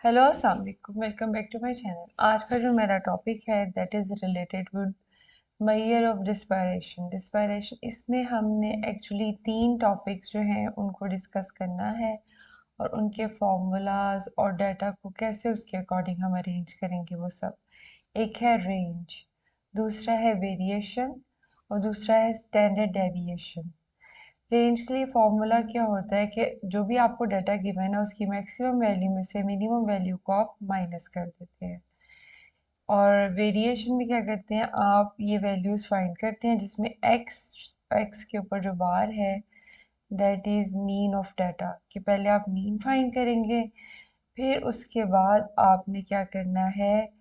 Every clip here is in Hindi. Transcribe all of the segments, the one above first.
हेलो अस्सलाम वालेकुम, welcome back to my channel. आज का जो मेरा टॉपिक है that is related with measure of dispersion. इसमें हमने एक्चुअली 3 टॉपिक्स जो हैं उनको डिस्कस करना है और उनके फार्मूलाज और डाटा को कैसे उसके अकॉर्डिंग हम अरेंज करेंगे वो सब। एक है रेंज, दूसरा है वेरिएशन और दूसरा है स्टैंडर्ड डेविएशन। रेंज के लिए फॉर्मूला क्या होता है कि जो भी आपको डाटा गिवन है उसकी मैक्सिमम वैल्यू में से मिनिमम वैल्यू को आप माइनस कर देते हैं। और वेरिएशन में क्या करते हैं, आप ये वैल्यूज़ फाइंड करते हैं जिसमें एक्स के ऊपर जो बार है that is mean of data, कि पहले आप मीन फाइंड करेंगे, फिर उसके बाद आपने क्या करना है,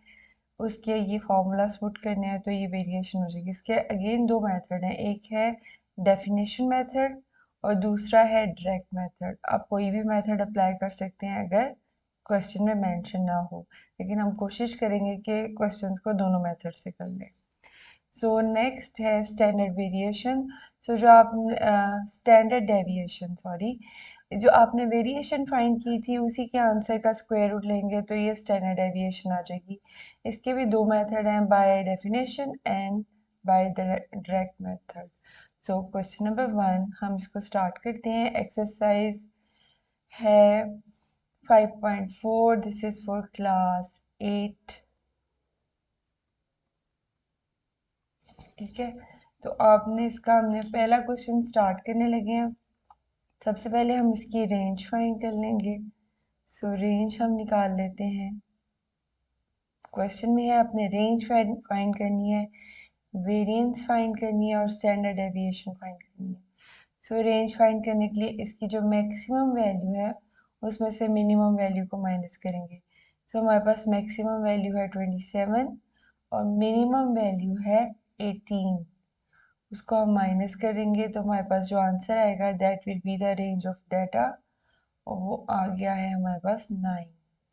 उसके ये फार्मूलाज पुट करने हैं तो ये वेरिएशन हो जाएगी। इसके अगेन 2 मेथड हैं, एक है डेफिनेशन मेथड और दूसरा है डायरेक्ट मेथड। आप कोई भी मेथड अप्लाई कर सकते हैं अगर क्वेश्चन में मेंशन ना हो, लेकिन हम कोशिश करेंगे कि क्वेश्चंस को दोनों मेथड से कर लें। सो नेक्स्ट है स्टैंडर्ड वेरिएशन। सो जो आप स्टैंडर्ड डेविएशन सॉरी जो आपने वेरिएशन फाइंड की थी उसी के आंसर का स्क्वायर रूट लेंगे तो ये स्टैंडर्ड डेविएशन आ जाएगी। इसके भी 2 मेथड हैं, by definition and by direct method. So question number 1 हम इसको स्टार्ट करते हैं। एक्सरसाइज है 5.4, दिस इज फॉर क्लास 8। ठीक है, तो आपने इसका हमने पहला क्वेश्चन स्टार्ट करने लगे हैं। सबसे पहले हम इसकी रेंज फाइंड कर लेंगे। सो रेंज हम निकाल लेते हैं। क्वेश्चन में है अपने रेंज फाइंड करनी है, वेरिएंस फाइंड करनी है और स्टैंडर्ड डेविएशन फाइंड करनी है। सो रेंज फाइंड करने के लिए इसकी जो मैक्सिमम वैल्यू है उसमें से मिनिमम वैल्यू को माइनस करेंगे। सो हमारे पास मैक्सिमम वैल्यू है 27 और मिनिमम वैल्यू है 18। उसको हम माइनस करेंगे तो हमारे पास जो आंसर आएगा that will be the range of data, और वो आ गया है हमारे पास 9।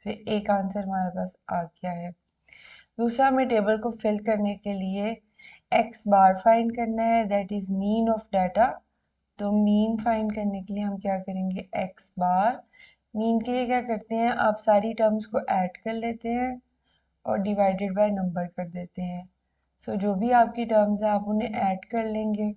तो एक आंसर हमारे पास आ गया है। दूसरा, हमें टेबल को फिल करने के लिए एक्स बार फाइंड करना है, that is mean of data. तो मीन फाइंड करने के लिए हम क्या करेंगे, एक्स बार। मीन के लिए क्या करते हैं, आप सारी टर्म्स को ऐड कर लेते हैं और डिवाइडेड बाय नंबर कर देते हैं। सो जो भी आपकी टर्म्स है आप उन्हें ऐड कर लेंगे।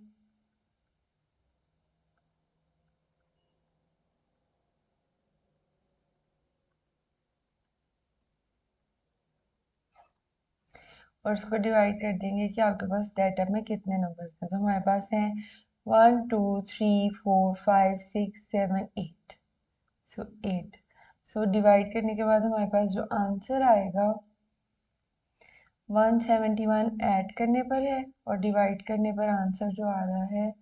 और उसको डिवाइड कर देंगे कि आपके पास डाटा में कितने नंबर्स हैं। तो हमारे पास हैं 1 2 3 4 5 6 7 8। सो 8। सो डिवाइड करने के बाद हमारे पास जो आंसर आएगा 171 ऐड करने पर है और डिवाइड करने पर आंसर जो आ रहा है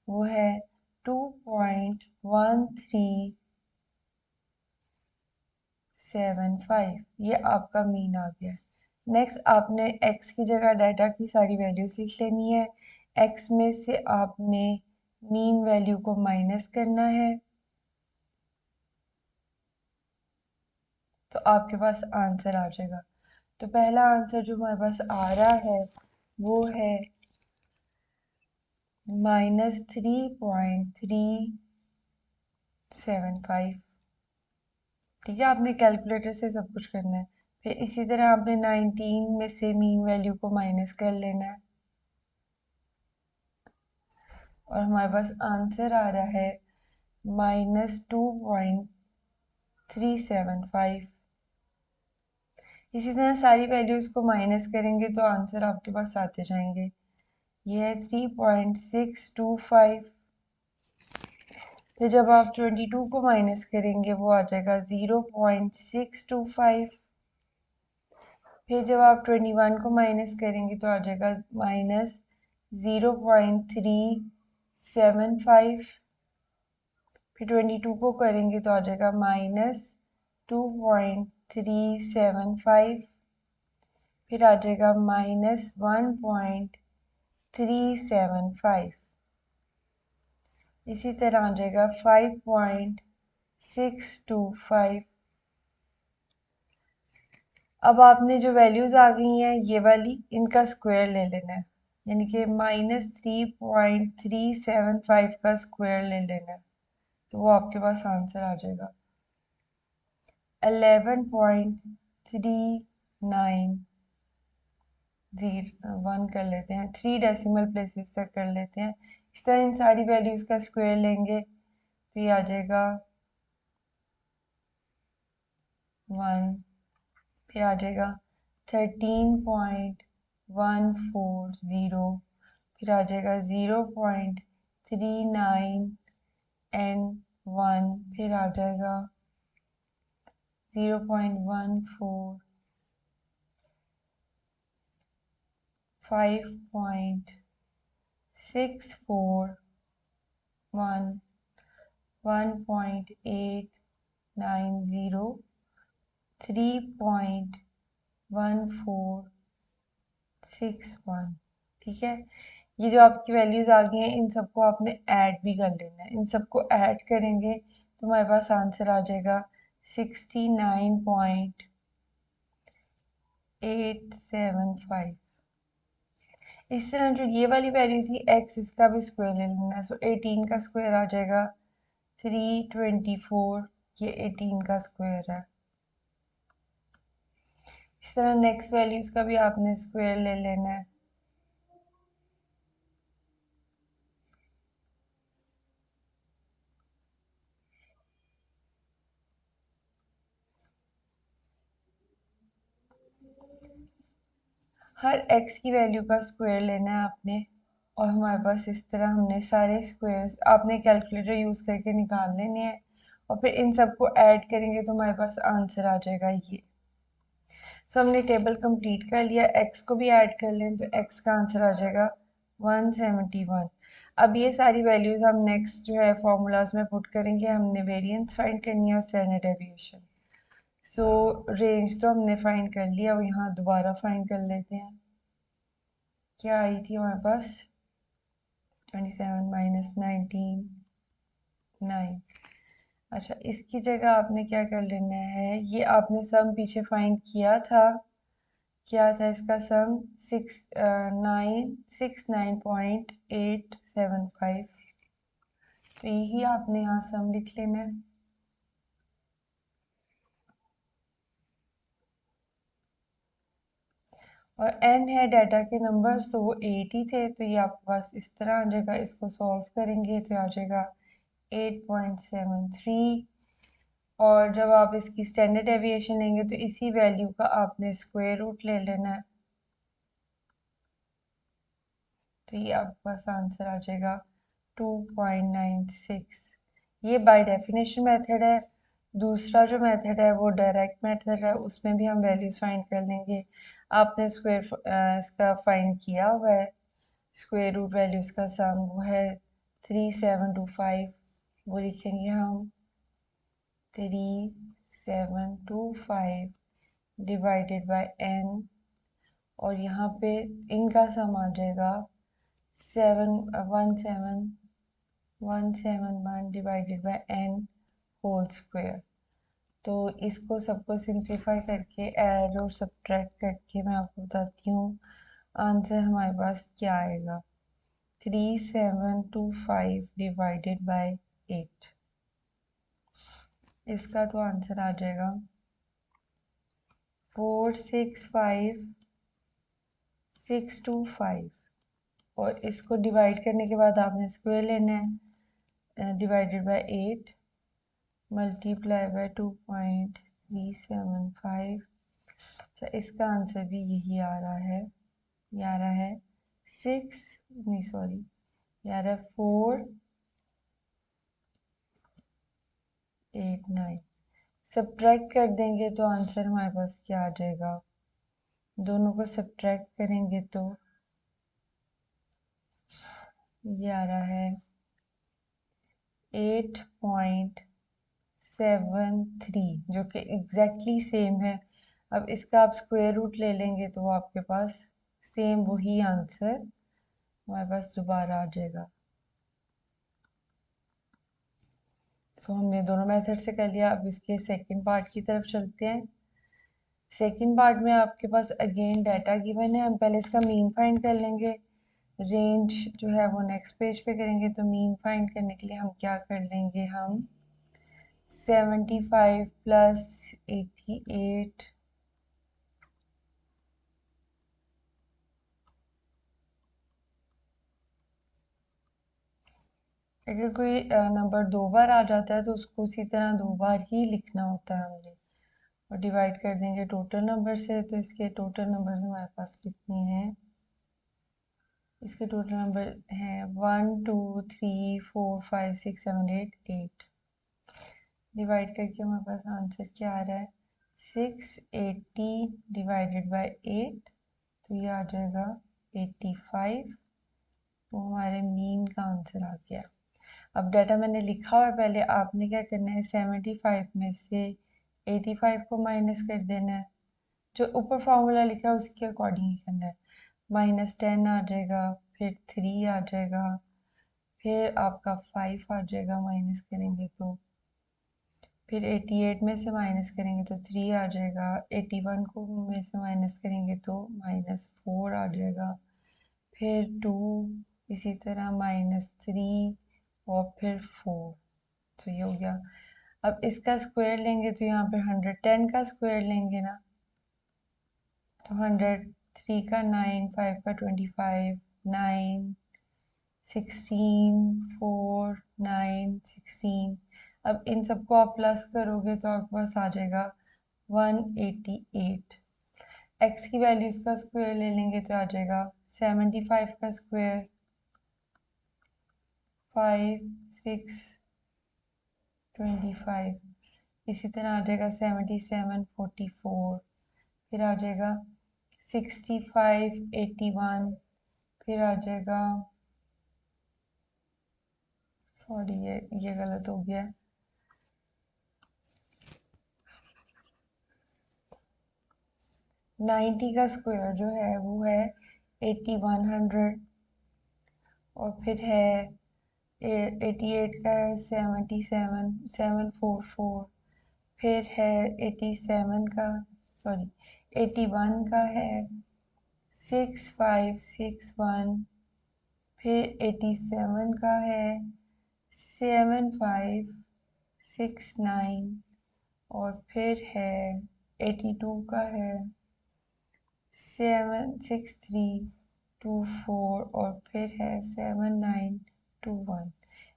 वो है 2.1375। ये आपका मीन आ गया। नेक्स्ट, आपने x की जगह डाटा की सारी वैल्यूज लिख लेनी है। x में से आपने मीन वैल्यू को माइनस करना है तो आपके पास आंसर आ जाएगा। तो पहला आंसर जो हमारे पास आ रहा है वो है -3.375। ठीक है, आपने कैलकुलेटर से सब कुछ करना है। फिर इसी तरह आपने 19 में से मीन वैल्यू को माइनस कर लेना है और हमारे पास आंसर आ रहा है -2.375। इसी तरह सारी वैल्यूज को माइनस करेंगे तो आंसर आपके पास आते जाएंगे। ये है 3.625। फिर जब आप 22 को माइनस करेंगे वो आ जाएगा 0.625। फिर जब आप 21 को माइनस करेंगे तो आ जाएगा -0.375। फिर 22 को करेंगे तो आ जाएगा -2.375। फिर आ जाएगा -1.375। इसी तरह आ जाएगा 5.625। अब आपने जो वैल्यूज आ गई हैं ये वाली, इनका स्क्वायर ले लेना है, यानी कि -3.375 का स्क्वायर ले लेना है तो वो आपके पास आंसर आ जाएगा। 11.3901 कर लेते हैं, 3 डेसिमल प्लेसेस तक कर लेते हैं। इस तरह इन सारी वैल्यूज़ का स्क्वायर लेंगे तो ये आ जाएगा 1, फिर आ जाएगा 13.140, फिर आ जाएगा 0.39 एंड 1, फिर आ जाएगा 0.14, 5.641, 1.890, 3.1461। ठीक है, ये जो आपकी वैल्यूज आ गई हैं इन सबको आपने ऐड भी कर लेना है। इन सबको ऐड करेंगे तो हमारे पास आंसर आ जाएगा 69.875। इस तरह जो ये वाली वैल्यूज थी एक्स, इसका भी स्क्वायर ले लेना है। सो 18 का स्क्वायर आ जाएगा 324, ये 18 का स्क्वायर है। इस तरह नेक्स्ट वैल्यूज का भी आपने स्क्वायर ले लेना है। हर x की वैल्यू का स्क्वायर लेना है आपने, और हमारे पास इस तरह हमने सारे स्क्वायर्स आपने कैलकुलेटर यूज़ करके निकाल लेने हैं, और फिर इन सबको ऐड करेंगे तो हमारे पास आंसर आ जाएगा ये। सो हमने टेबल कंप्लीट कर लिया, x को भी ऐड कर लें तो x का आंसर आ जाएगा 171। अब ये सारी वैल्यूज़ हम नेक्स्ट जो है फॉर्मूलाज में पुट करेंगे। हमने वेरिएंस फाइंड करनी है और स्टैंडर्ड डेविएशन। सो रेंज तो हमने फाइंड कर लिया, अब यहाँ दोबारा फाइंड कर लेते हैं। क्या आई थी हमारे पास 27 माइनस 19 9। अच्छा, इसकी जगह आपने क्या कर लेना है, ये आपने सम पीछे फाइंड किया था, क्या था इसका सम 69.875। तो यही आपने यहाँ सम लिख लेना है। और n है डाटा के नंबर्स, तो वो 8 ही थे, तो ये आपके पास इस तरह आ जाएगा। इसको सॉल्व करेंगे तो आ जाएगा 8.73। और जब आप इसकी स्टैंडर्ड डेविएशन लेंगे तो इसी वैल्यू का आपने स्क्वायर रूट ले लेना है, तो ये आपके पास आंसर आ जाएगा 2.96। ये बाय डेफिनेशन मेथड है। दूसरा जो मेथड है वो डायरेक्ट मेथड है, उसमें भी हम वैल्यूज फाइंड कर लेंगे। आपने स्क्वायर इसका फाइंड किया हुआ है, स्क्वायर रूट वैल्यूज का सम वो है 3725। वो लिखेंगे हम 3725 डिवाइडेड बाय n, और यहाँ पे इनका सम आ जाएगा 171 divided by n whole square. तो इसको सबको सिंप्लीफाई करके ऐड और सब्ट्रैक्ट करके मैं आपको बताती हूँ आंसर हमारे पास क्या आएगा। 3725 डिवाइडेड बाय 8, इसका तो आंसर आ जाएगा 465,625। और इसको डिवाइड करने के बाद आपने स्क्वायर लेना है, डिवाइडेड बाय 8 मल्टीप्लाई बाय 2.375। अच्छा, इसका आंसर भी यही आ रहा है, ये आ रहा है 6 नहीं सॉरी, ये आ रहा है 489। सब्ट्रैक्ट कर देंगे तो आंसर हमारे पास क्या आ जाएगा, दोनों को सब्ट्रैक्ट करेंगे तो ये आ रहा है 8.73, जो कि एग्जैक्टली सेम है। अब इसका आप स्क्वायर रूट ले लेंगे तो आपके पास सेम वही आंसर हमारे पास दोबारा आ जाएगा। सो हमने दोनों मेथड से कर लिया। अब इसके सेकंड पार्ट की तरफ चलते हैं। सेकंड पार्ट में आपके पास अगेन डाटा गिवन है, हम पहले इसका मीन फाइंड कर लेंगे। रेंज जो है वो नेक्स्ट पेज पे करेंगे। तो मीन फाइंड करने के लिए हम क्या कर लेंगे, हम 75 प्लस 88, अगर कोई नंबर दो बार आ जाता है तो उसको उसी तरह दो बार ही लिखना होता है हमने, और डिवाइड कर देंगे टोटल नंबर से। तो इसके टोटल नंबर हमारे पास कितने हैं, इसके टोटल नंबर हैं 1 2 3 4 5 6 7 8 8। डिवाइड करके हमारे पास आंसर क्या आ रहा है, 680 डिवाइडेड बाय 8, तो ये आ जाएगा 85। वो हमारे मीन का आंसर आ गया। अब डाटा मैंने लिखा हुआ है, पहले आपने क्या करना है, 75 में से 85 को माइनस कर देना है, जो ऊपर फॉर्मूला लिखा है उसके अकॉर्डिंग ही करना है। -10 आ जाएगा, फिर 3 आ जाएगा, फिर आपका 5 आ जाएगा माइनस करेंगे तो, फिर 88 में से माइनस करेंगे तो 3 आ जाएगा, 81 को में से माइनस करेंगे तो -4 आ जाएगा, फिर 2, इसी तरह -3 और फिर 4। तो ये हो गया। अब इसका स्क्वायर लेंगे तो यहाँ पे 110 का स्क्वायर लेंगे ना, तो 103 का 9, 5 का 25, 9, 16, 4, 9, 16। अब इन सबको आप प्लस करोगे तो आपके पास आ जाएगा 188। एक्स की वैल्यूज का स्क्वायर ले लेंगे तो आ जाएगा 75 का स्क्वायर 5, 6, 25, इसी तरह आ जाएगा 77, 44, फिर आ जाएगा 65, 81, फिर आ जाएगा, सॉरी ये गलत हो गया, 90 का स्क्वायर जो है वो है 8100, और फिर है 88 का है 77, 744, फिर है 87 का, सॉरी 81 का है 6561, फिर 87 का है 7569, और फिर है 82 का है 76324, और फिर है 7921।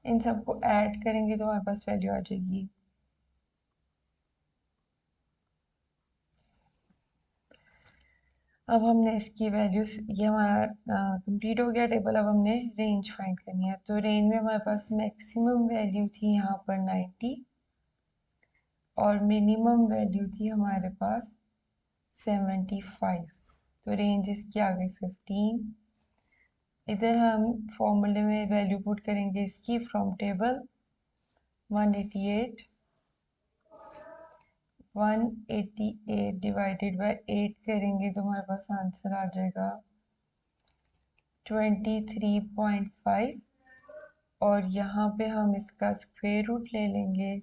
इन सबको ऐड करेंगे तो हमारे पास वैल्यू आ जाएगी, अब हमने इसकी वैल्यूज, ये हमारा कंप्लीट हो गया टेबल। अब हमने रेंज फाइंड करनी है। तो रेंज में हमारे पास मैक्सिमम वैल्यू थी यहाँ पर 90, और मिनिमम वैल्यू थी हमारे पास 75। तो रेंज इसकी आ गई 15। इधर हम फॉर्मूले में वैल्यू पुट करेंगे इसकी फ्रॉम टेबल 188, 188 डिवाइडेड बाय 8 करेंगे तो हमारे पास आंसर आ जाएगा 23.5, और यहाँ पे हम इसका स्क्वायर रूट ले लेंगे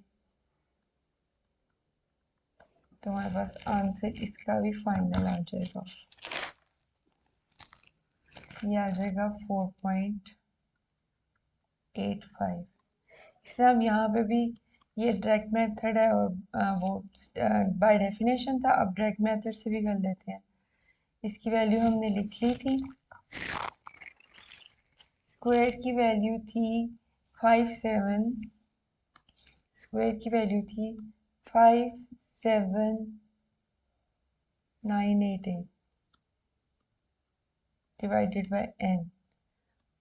तो हमारे पास आंसर इसका भी फाइनल आ जाएगा, ये आ जाएगा 4.85। इससे हम यहाँ पे भी, ये डायरेक्ट मेथड है और वो बाय डेफिनेशन था, अब डायरेक्ट मेथड से भी कर लेते हैं। इसकी वैल्यू हमने लिख ली थी, स्क्वायर की वैल्यू थी 57, स्क्वायर की वैल्यू थी 57988 डिवाइडेड बाय n,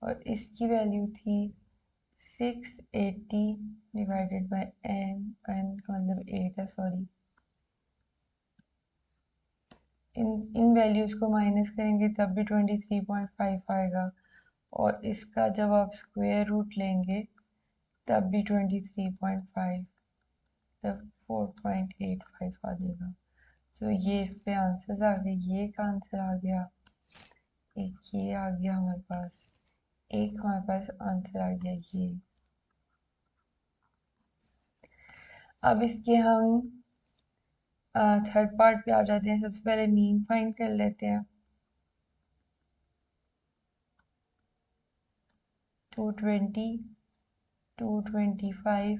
और इसकी वैल्यू थी 680 डिवाइडेड बाय n, n का मतलब 8 है, सॉरी। इन वैल्यूज को माइनस करेंगे तब भी 23.5 आएगा, और इसका जब आप स्क्वायर रूट लेंगे तब भी 23.5, तब 4.85 आ जाएगा। तो ये इसके आंसर्स आ गए, ये एक आंसर आ गया, एक ये आ गया हमारे पास, एक हमारे पास आंसर आ गया ये। अब इसके हम थर्ड पार्ट पे आ जाते हैं। सबसे पहले मीन फाइंड कर लेते हैं। 220, 225,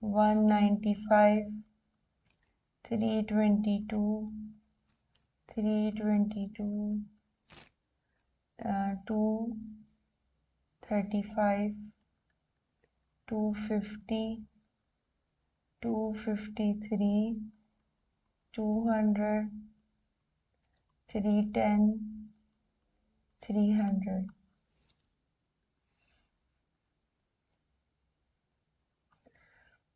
195, 322, 322, 235, 250, 253, 200, 310, 300.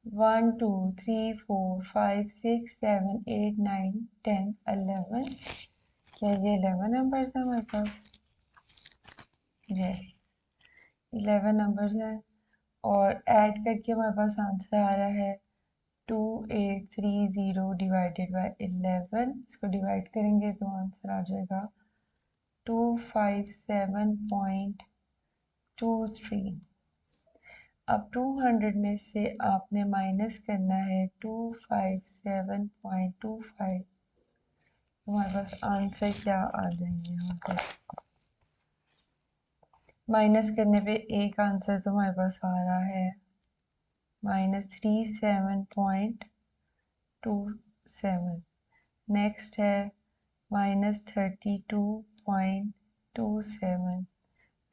1, 2, 3, 4, 5, 6, 7, 8, 9, 10, 11. क्या ये 11 नंबर्स हैं हमारे पास? यस, 11 नंबर्स हैं और ऐड करके हमारे पास आंसर आ रहा है 2830 डिवाइडेड बाय 11। इसको डिवाइड करेंगे तो आंसर आ जाएगा 257.23। अब 200 में से आपने माइनस करना है 257.25। हमारे पास आंसर क्या आ जाएंगे यहाँ पर? माइनस करने पे एक आंसर तो हमारे पास आ रहा है -37.27। नेक्स्ट है -32.27।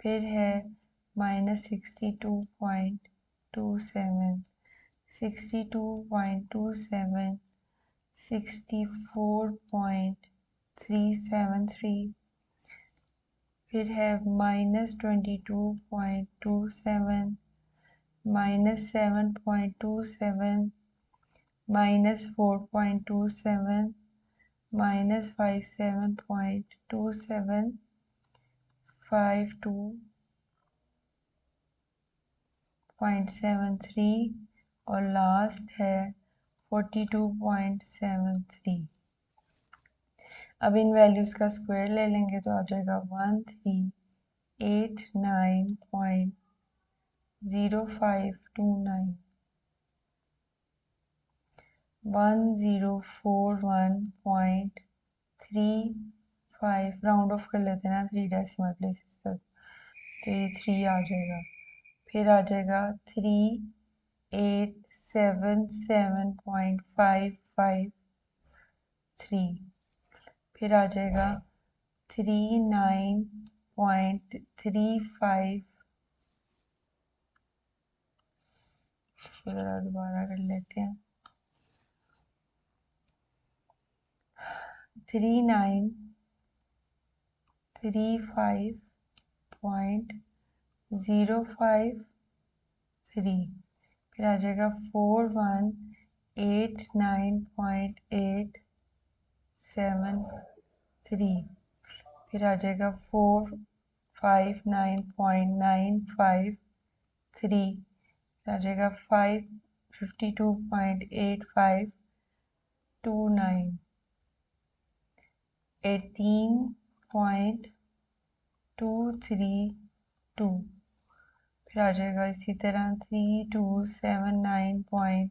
फिर है -62.27, 62.27, 64.373। फिर है -22.27, -7.27, -4.27, -57.27, 52.73 और लास्ट है 42.73। अब इन वैल्यूज़ का स्क्वायर ले लेंगे तो आ जाएगा 1389.0529, 1041.35। राउंड ऑफ कर लेते हैं ना 3 डेसिमल प्लेसेस तक, तो ये 3 आ जाएगा। फिर आ जाएगा 3877.553। फिर आ जाएगा 39.35। इसको ज़रा दोबारा कर लेते हैं। 3935.053। फिर आ जाएगा 4189.873। फिर आ जाएगा 459.953। आ जाएगा 552.8529, 18.232। फिर आ जाएगा इसी तरह 3279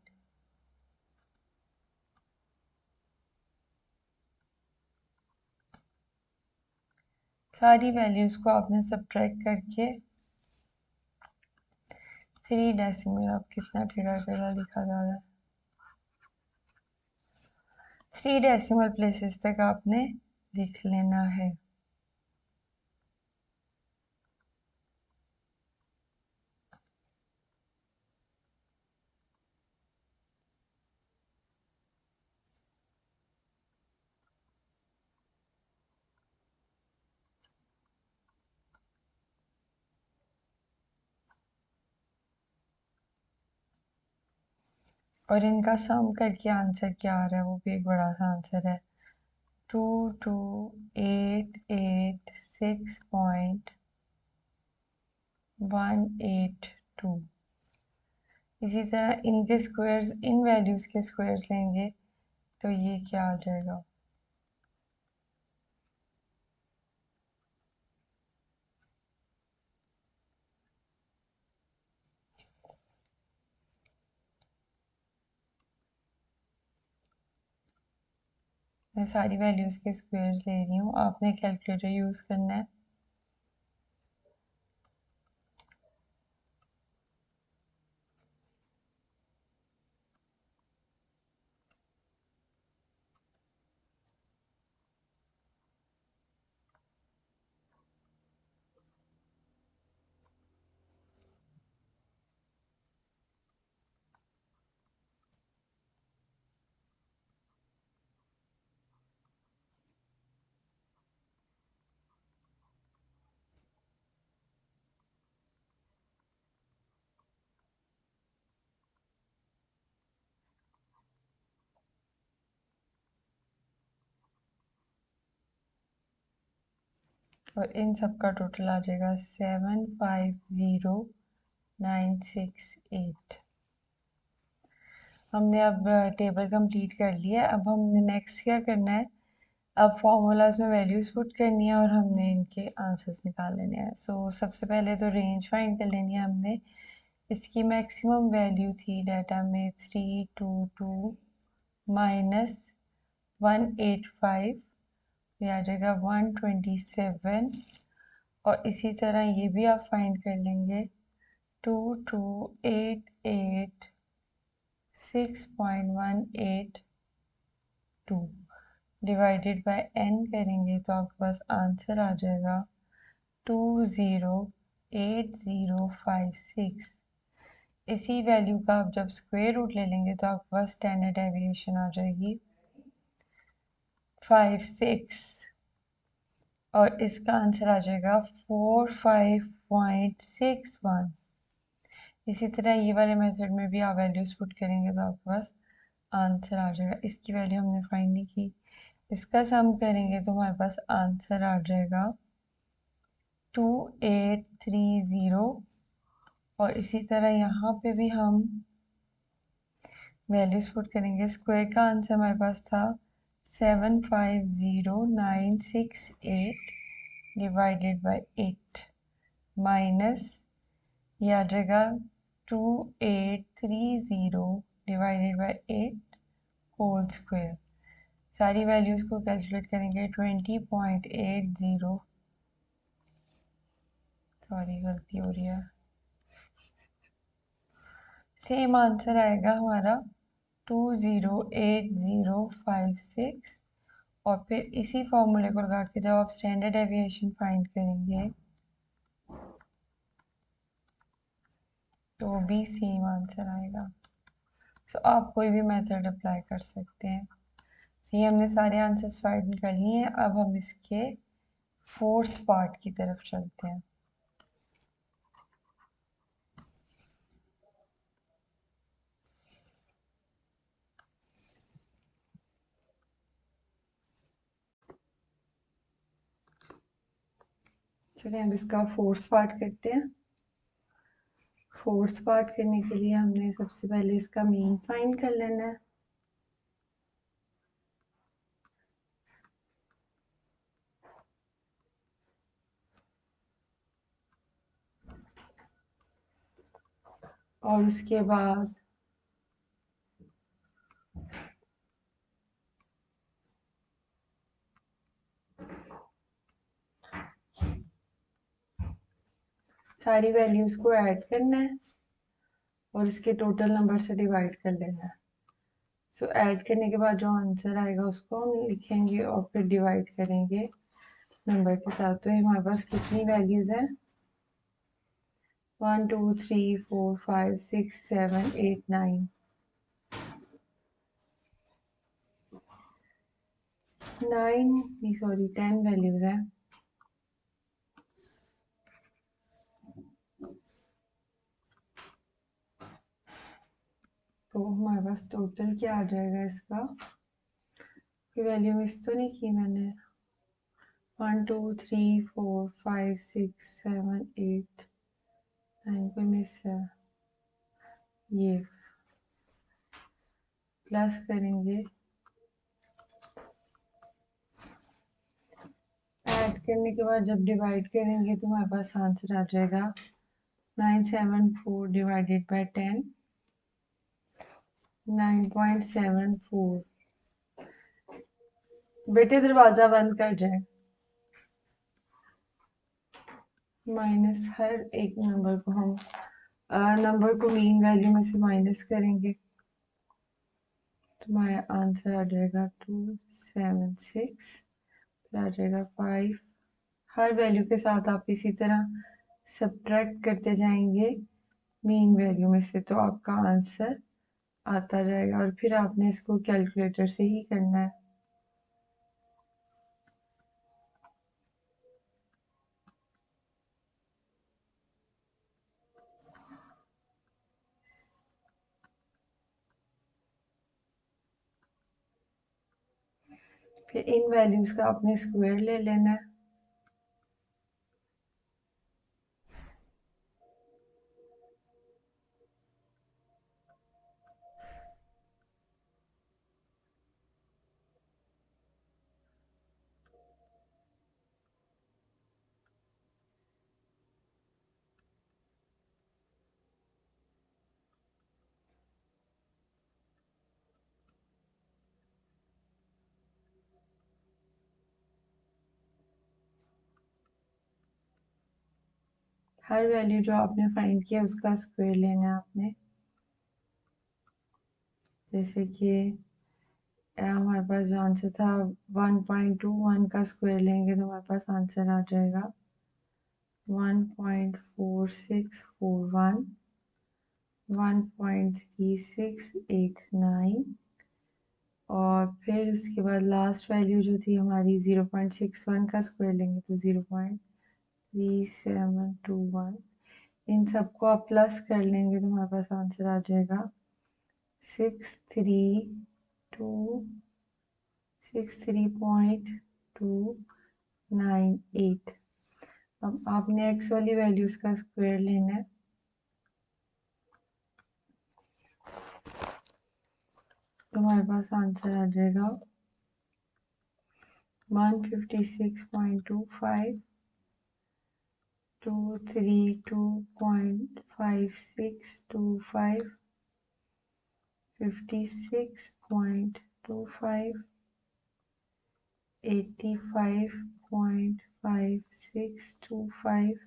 सारी वैल्यूज़ को आपने सब्ट्रैक्ट करके 3 डेसिमल। अब कितना टेढ़ा टेढ़ा लिखा जा रहा है। 3 डेसिमल प्लेसेस तक आपने लिख लेना है। और इनका सम करके आंसर क्या आ रहा है वो भी एक बड़ा सा आंसर है। 22886.182। इसी तरह इनके स्क्वायर्स, इन वैल्यूज़ के स्क्वायर्स लेंगे तो ये क्या आ जाएगा? मैं सारी वैल्यूज़ के स्क्वायर्स ले रही हूँ, आपने कैलकुलेटर यूज़ करना है। और इन सब का टोटल आ जाएगा 750968। हमने अब टेबल कंप्लीट कर लिया। अब हमने नेक्स्ट क्या करना है, अब फॉर्मूलाज में वैल्यूज़ पुट करनी है और हमने इनके आंसर्स निकाल लेने हैं। सो सबसे पहले तो रेंज फाइंड कर लेनी है हमने। इसकी मैक्सिमम वैल्यू थी डाटा में 322 माइनस 185, ये आ जाएगा 127। और इसी तरह ये भी आप फाइंड कर लेंगे 2288 6.182 डिवाइडेड बाय n करेंगे तो आपके पास आंसर आ जाएगा 208056। इसी वैल्यू का आप जब स्क्वायर रूट ले लेंगे तो आपके पास स्टैंडर्ड डेविएशन आ जाएगी 56 और इसका आंसर आ जाएगा 45.61। इसी तरह ये वाले मेथड में भी आप वैल्यूज पुट करेंगे तो आपके पास आंसर आ जाएगा। इसकी वैल्यू हमने फाइंड नहीं की, इसका सम करेंगे तो हमारे पास आंसर आ जाएगा 2830। और इसी तरह यहाँ पे भी हम वैल्यूज पुट करेंगे। स्क्वायर का आंसर हमारे पास था 750968 डिवाइडेड बाय 8 माइनस ये आ जाएगा 2830 डिवाइडेड बाय 8 होल स्क्वायर। सारी वैल्यूज़ को कैलकुलेट करेंगे 20.80, सॉरी गलती हो रही है, सेम आंसर आएगा हमारा 208056। और फिर इसी फॉर्मूले को लगा के जब आप स्टैंडर्ड डेविएशन फाइंड करेंगे तो भी सेम आंसर आएगा। सो आप कोई भी मेथड अप्लाई कर सकते हैं। सो ये हमने सारे आंसर्स फाइंड कर लिए हैं। अब हम इसके फोर्थ पार्ट की तरफ चलते हैं। चलिए हम इसका फोर्थ पार्ट करते हैं। फोर्थ पार्ट करने के लिए हमने सबसे पहले इसका मीन फाइंड कर लेना है। और उसके बाद सारी वैल्यूज को ऐड करना है और इसके टोटल नंबर से डिवाइड कर लेना है। सो ऐड करने के बाद जो आंसर आएगा उसको हम लिखेंगे और फिर डिवाइड करेंगे नंबर के साथ। तो हमारे पास कितनी वैल्यूज हैं, 1 2 3 4 5 6 7 8 9 सॉरी 10 वैल्यूज हैं। तो हमारे पास टोटल क्या आ जाएगा इसका, वैल्यू मिस तो नहीं की मैंने, 1 2 3 4 5 6 7 8 9 कोई मिस है, ये प्लस करेंगे, ऐड करने के बाद जब डिवाइड करेंगे तो हमारे पास आंसर आ जाएगा 974 डिवाइडेड बाय 10 9.74। बेटे दरवाजा बंद कर जाए। माइनस हर एक नंबर को हम नंबर को मीन वैल्यू में से माइनस करेंगे तो हमारा आंसर आ जाएगा 276, फिर आ जाएगा 5। हर वैल्यू के साथ आप इसी तरह सब्ट्रैक्ट करते जाएंगे मीन वैल्यू में से तो आपका आंसर आता जाएगा। और फिर आपने इसको कैलकुलेटर से ही करना है। फिर इन वैल्यूज का आपने स्क्वायर ले लेना है। हर वैल्यू जो आपने फाइंड किया उसका स्क्वायर लेना है आपने। जैसे कि हमारे पास जो आंसर था 1.21 का स्क्वायर लेंगे तो हमारे पास आंसर आ जाएगा 1.4641, 1.3689 और फिर उसके बाद लास्ट वैल्यू जो थी हमारी 0.61 का स्क्वायर लेंगे तो 0.3721। इन सबको आप प्लस कर लेंगे तो हमारे पास आंसर आ जाएगा 63298। अब आपने एक्स वाली वैल्यूज का स्क्वायर लेना है तो हमारे पास आंसर आ जाएगा 156.25, 232.5625, 56.25, 85.5625।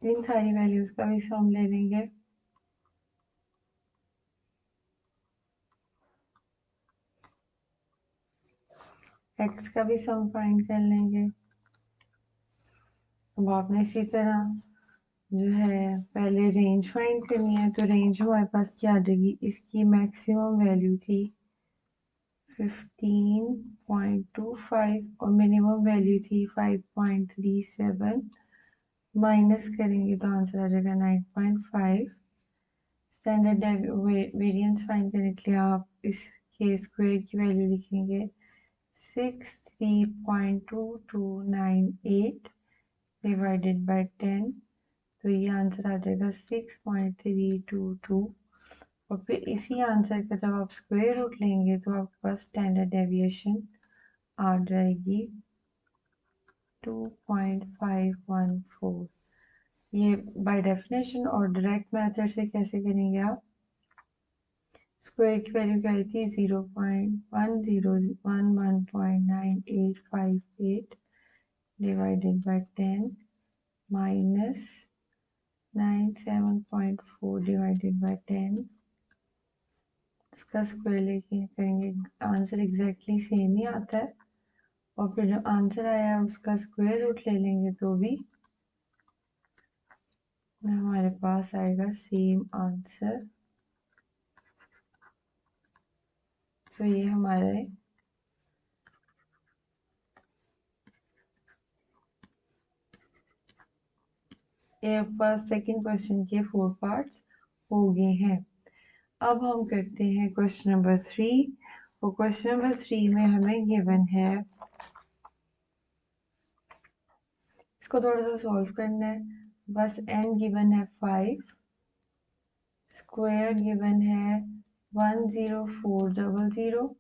इन सारी वैल्यूज का भी सम ले लेंगे। एक्स का भी सम फाइंड कर लेंगे। अब आपने इसी तरह जो है पहले रेंज फाइंड करनी है तो रेंज हमारे पास क्या आ जाएगी, इसकी मैक्सिमम वैल्यू थी 15.25 और मिनिमम वैल्यू थी 5.37। माइनस करेंगे तो आंसर आ जाएगा 9.5। स्टैंडर्ड वेरिएंस फाइंड करने के लिए आप इसके स्क्वायर की वैल्यू लिखेंगे 63.2298 डिवाइडेड बाय 10 तो ये आंसर आ जाएगा 6.322। और फिर इसी आंसर का जब आप स्क्वायर रूट लेंगे तो आपके पास स्टैंडर्ड डेविएशन आ जाएगी 2.514। ये बाय डेफिनेशन और डायरेक्ट मेथड से कैसे करेंगे आप, स्क्वायर की वैल्यू क्या आई थी 0.1011.9858 divided by 10 minus 97.4 divided by 10। इसका स्क्वायर लेके करेंगे आंसर एग्जैक्टली सेम ही आता है और फिर जो आंसर आया है उसका स्क्वायर रूट ले लेंगे तो भी हमारे पास आएगा सेम आंसर। तो ये हमारे सेकंड क्वेश्चन के 4 पार्ट्स हो गए हैं। अब हम करते हैं क्वेश्चन नंबर 3 और क्वेश्चन नंबर 3 में हमें गिवन है, इसको थोड़ा सा सॉल्व करना है। बस n गिवन है 5, स्क्वायर गिवन है 10400,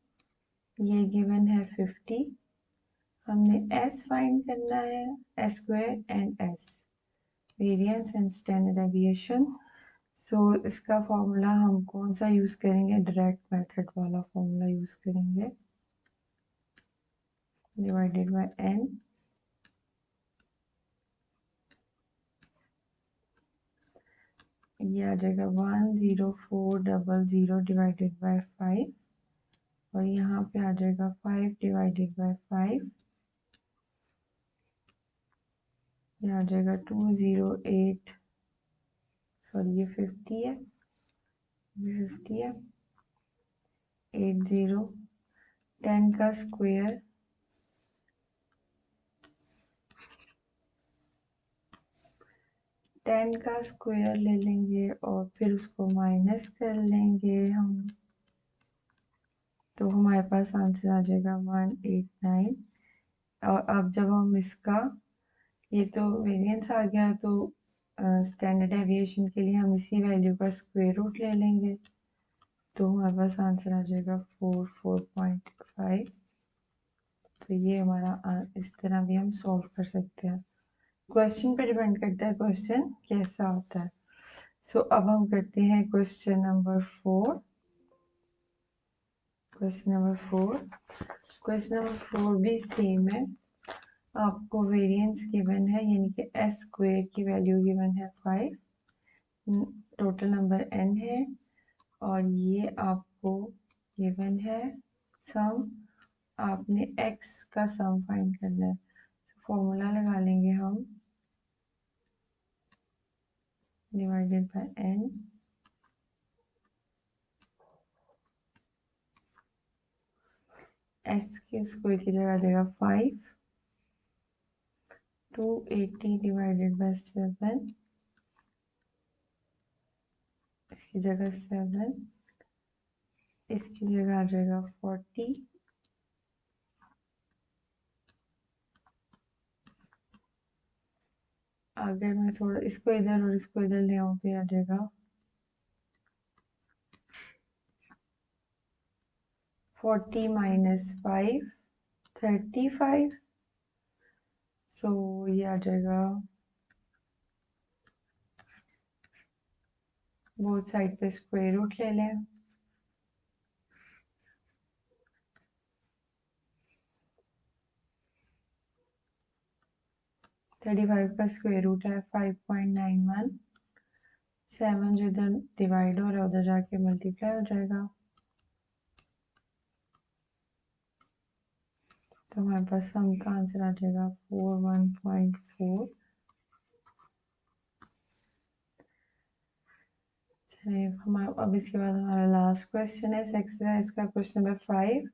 ये गिवन है 50। हमने s फाइंड करना है, s square and s variance and standard deviation. So इसका फॉर्मूला हम कौन सा यूज करेंगे, डायरेक्ट मेथड वाला फॉर्मूला यूज करेंगे डिवाइडेड बाय n। ये आ जाएगा 10400 डिवाइडेड बाय 5 और यहाँ पे आ जाएगा 5 डिवाइडेड बाय 5। ये आ जाएगा 208, सॉरी ये 50 है, ये 50 है, 80। 10 का स्क्वायर 10 का स्क्वायर ले लेंगे और फिर उसको माइनस कर लेंगे हम तो हमारे पास आंसर आ जाएगा 189। और अब जब हम इसका ये तो वेरिएंस आ गया, तो स्टैंडर्ड डेविएशन के लिए हम इसी वैल्यू का स्क्वायर रूट ले लेंगे, तो हमारे पास आंसर आ जाएगा 4.5। तो ये हमारा इस तरह भी हम सॉल्व कर सकते हैं। क्वेश्चन पे डिपेंड करता है क्वेश्चन कैसा होता है। सो अब हम करते हैं क्वेश्चन नंबर 4। क्वेश्चन नंबर 4 भी सेम है। आपको वेरिएंस गिवन है, यानी कि एस स्क्वेयर की वैल्यू गिवन है 5, टोटल नंबर n है, और ये आपको गिवन है सम, आपने x का सम फाइंड करना है। फॉर्मूला लगा लेंगे हम, डिवाइडेड बाय n, s के स्क्वायर की जगह आ जाएगा 5, 280 डिवाइडेड बाय 7, इसकी जगह 7, इसकी जगह आ जाएगा 40, अगर मैं थोड़ा इसको इधर और इसको इधर ले आऊँ तो आ जाएगा 40 माइनस 5, 35। सो ये आ जाएगा, बोथ साइड पे स्क्वायर रूट ले लें, थर्टी फाइव का स्क्वायर रूट है 5.91, 7 जो इधर डिवाइड हो रहा है उधर जाके मल्टीप्लाई हो जाएगा, तो हमारे पास सम का आंसर आ जाएगा 41.4। हमारा अब इसके बाद हमारा लास्ट क्वेश्चन है एक्सरसाइज का question number 5।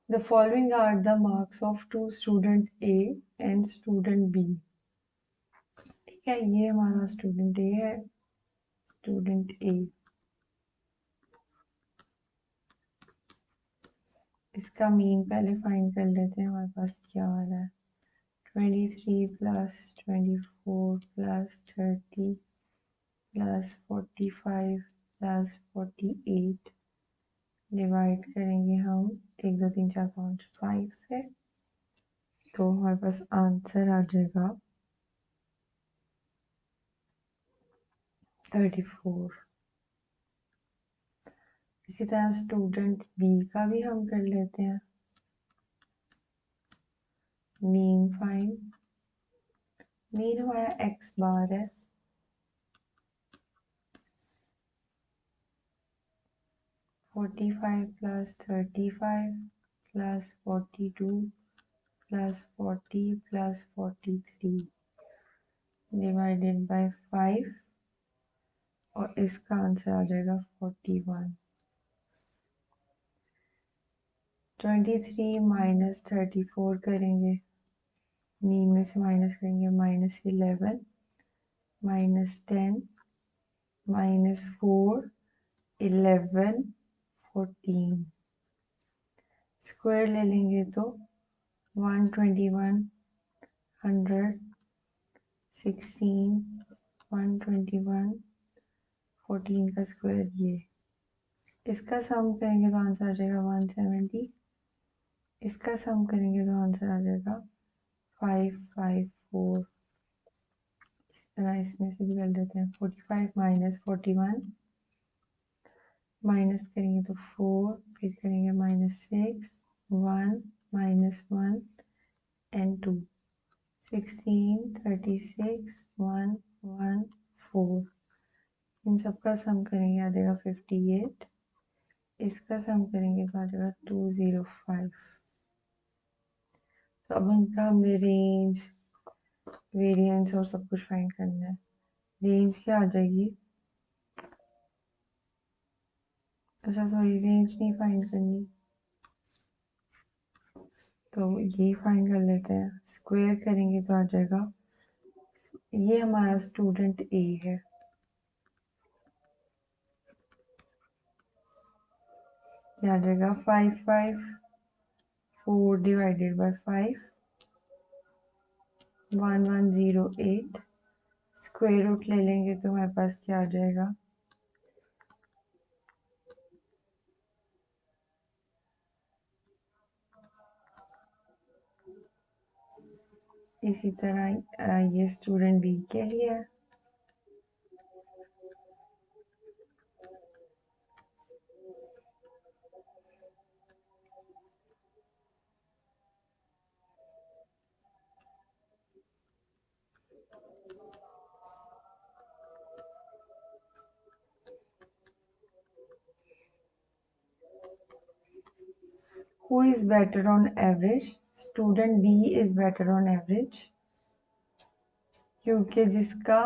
The following are the marks of two student A and student B. ठीक है, ये हमारा स्टूडेंट ए है, स्टूडेंट ए, इसका मीन पहले फाइंड कर लेते हैं, हमारे पास क्या आ रहा है। 23 plus 24 plus 30 plus 45 plus 48 divide करेंगे हम 1 2 3 4 5 5 से, तो हमारे पास आंसर आ जाएगा 34। इसी तरह स्टूडेंट बी का भी हम कर लेते हैं, मीन फाइंड, मीन हमारा एक्स बार है, 45 plus 35 plus 42 plus 40 plus 43 divided by 5, और इसका आंसर आ जाएगा 41। 23 माइनस 34 करेंगे, मीन में से माइनस करेंगे, माइनस 11 माइनस 10 माइनस 4 11 14, स्क्वायर ले लेंगे तो 121 100 16 121 14 का स्क्वायर, ये इसका सम करेंगे तो आंसर आ जाएगा 170, इसका सम करेंगे तो आंसर आ जाएगा 554। इस तरह इसमें से भी कर देते हैं, 45 माइनस 41, माइनस करेंगे तो 4, फिर करेंगे माइनस 6, 1 माइनस 1 एंड 2, 16 36 1 1 4, इन सब का सम करेंगे आ जाएगा 58, इसका सम करेंगे तो आ जाएगा 205। तो अब इनका हमें रेंज, वेरिएंस और सब कुछ फाइंड करना है। रेंज क्या आ जाएगी, अच्छा सॉरी, रेंज नहीं फाइंड करनी, तो ये फाइंड कर लेते हैं, स्क्वायर करेंगे तो आ जाएगा, ये हमारा स्टूडेंट ए है, ये आ जाएगा 554 डिवाइडेड बाय 5 1108 स्क्वायर रूट ले लेंगे तो हमारे पास क्या आ जाएगा, इसी तरह ये स्टूडेंट बी के लिए है। Who is better on average? Student B is better on average क्योंकि जिसका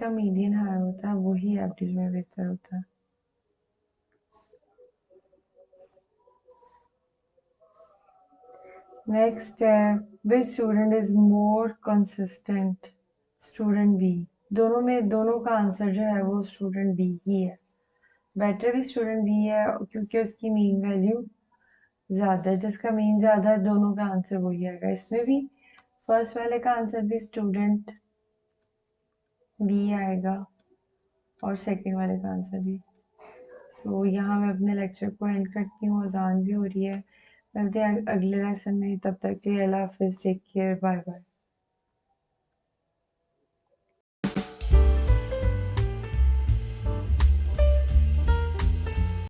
मीडियन हाई होता है वही एवरेज में बेहतर होता है। नेक्स्ट है which student is more consistent, student B. दोनों का आंसर जो है वो स्टूडेंट बी ही है। बेटर भी स्टूडेंट बी है क्योंकि उसकी मीन वैल्यू ज़्यादा है, जिसका मीन ज़्यादा है दोनों का आंसर वही आएगा। इसमें भी फर्स्ट वाले का आंसर भी स्टूडेंट बी आएगा और सेकंड वाले का आंसर भी। सो यहाँ मैं अपने लेक्चर को एंड करती हूँ, अजान भी हो रही है। मिलते हैं अगले लेसन में, तब तक के लिए अल्लाह हाफिज़, टेक केयर, बाय बाय।